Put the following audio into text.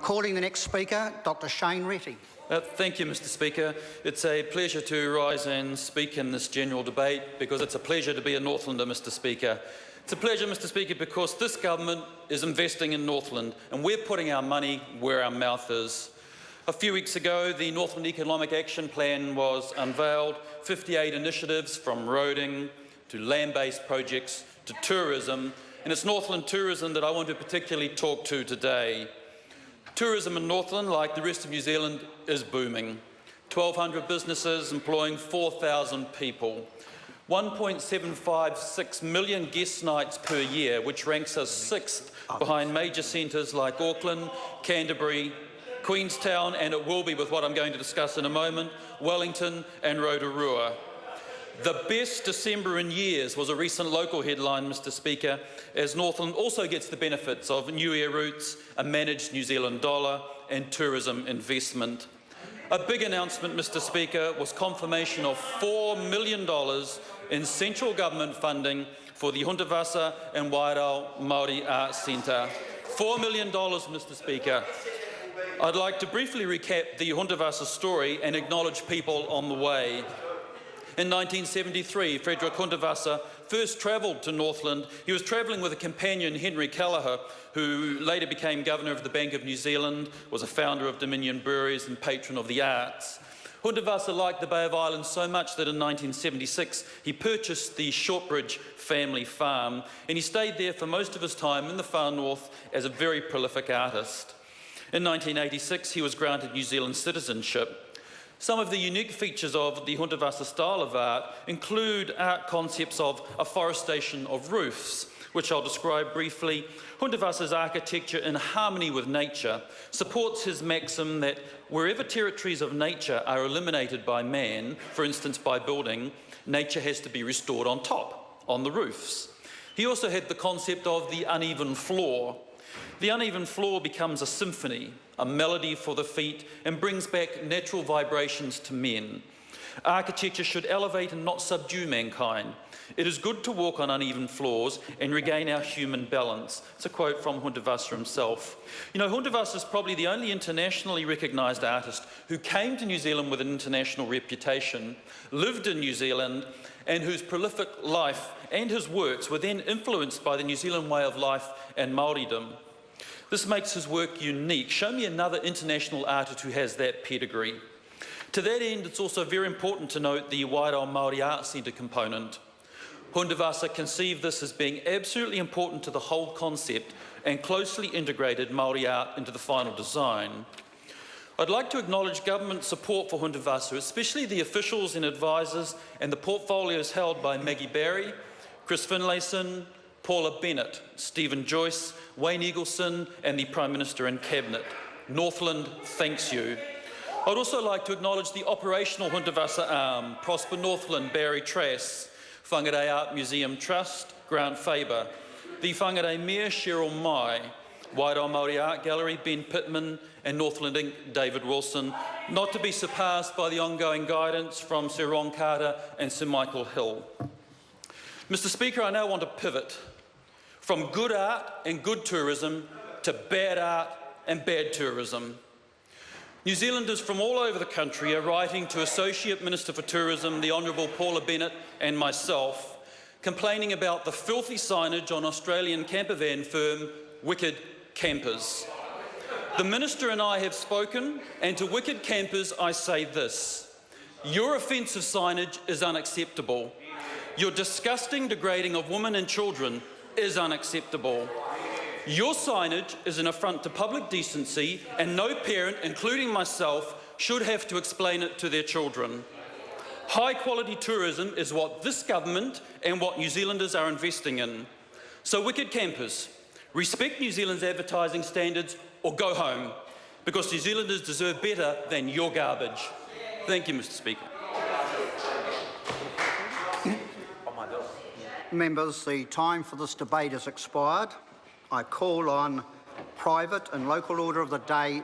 Calling the next speaker, Dr. Shane Retty. Thank you, Mr. Speaker. It's a pleasure to rise and speak in this general debate because it's a pleasure to be a Northlander, Mr. Speaker. It's a pleasure, Mr. Speaker, because this government is investing in Northland and we're putting our money where our mouth is. A few weeks ago, the Northland Economic Action Plan was unveiled. 58 initiatives from roading to land-based projects to tourism, and it's Northland tourism that I want to particularly talk to today. Tourism in Northland, like the rest of New Zealand, is booming. 1,200 businesses employing 4,000 people. 1.756 million guest nights per year, which ranks us 6th behind major centres like Auckland, Canterbury, Queenstown, and it will be, with what I'm going to discuss in a moment, Wellington and Rotorua. The best December in years was a recent local headline, Mr. Speaker, as Northland also gets the benefits of new air routes, a managed New Zealand dollar and tourism investment. A big announcement, Mr. Speaker, was confirmation of $4 million in central government funding for the Hundavasa and Wairau Māori Arts Centre. $4 million, Mr. Speaker. I'd like to briefly recap the Hundavasa story and acknowledge people on the way. In 1973, Frederick Hundavasa first travelled to Northland. He was travelling with a companion, Henry Callagher, who later became Governor of the Bank of New Zealand, was a founder of Dominion Breweries and patron of the arts. Hundavasa liked the Bay of Islands so much that in 1976 he purchased the Shortbridge family farm, and he stayed there for most of his time in the far north as a very prolific artist. In 1986 he was granted New Zealand citizenship. Some of the unique features of the Hundavasa style of art include art concepts of afforestation of roofs, which I'll describe briefly. Hundavasa's architecture, in harmony with nature, supports his maxim that wherever territories of nature are eliminated by man, for instance by building, nature has to be restored on top, on the roofs. He also had the concept of the uneven floor. The uneven floor becomes a symphony, a melody for the feet, and brings back natural vibrations to men. Architecture should elevate and not subdue mankind. It is good to walk on uneven floors and regain our human balance. It's a quote from Hundavasa himself. You know, Hundavasa is probably the only internationally recognised artist who came to New Zealand with an international reputation, lived in New Zealand, and whose prolific life and his works were then influenced by the New Zealand way of life and Māoridom. This makes his work unique. Show me another international artist who has that pedigree. To that end, it's also very important to note the Wairau Māori Arts Centre component. Hundavasa conceived this as being absolutely important to the whole concept and closely integrated Māori art into the final design. I'd like to acknowledge government support for Hundavasa, especially the officials and advisors and the portfolios held by Maggie Barry, Chris Finlayson, Paula Bennett, Stephen Joyce, Wayne Eagleson and the Prime Minister and Cabinet. Northland thanks you. I'd also like to acknowledge the operational Hundavasa arm, Prosper Northland, Barry Trass, Whangarei Art Museum Trust, Grant Faber, the Whangarei Mayor, Cheryl Mai, Wairau Māori Art Gallery, Ben Pittman, and Northland Inc., David Wilson, not to be surpassed by the ongoing guidance from Sir Ron Carter and Sir Michael Hill. Mr. Speaker, I now want to pivot from good art and good tourism to bad art and bad tourism. New Zealanders from all over the country are writing to Associate Minister for Tourism, the Honourable Paula Bennett, and myself, complaining about the filthy signage on Australian campervan firm Wicked Campers. The Minister and I have spoken, and to Wicked Campers I say this: your offensive signage is unacceptable. Your disgusting degrading of women and children is unacceptable. Your signage is an affront to public decency, and no parent, including myself, should have to explain it to their children. High-quality tourism is what this government and what New Zealanders are investing in. So, Wicked Campers, respect New Zealand's advertising standards or go home, because New Zealanders deserve better than your garbage. Thank you, Mr. Speaker. Members, the time for this debate has expired. I call on private and local order of the day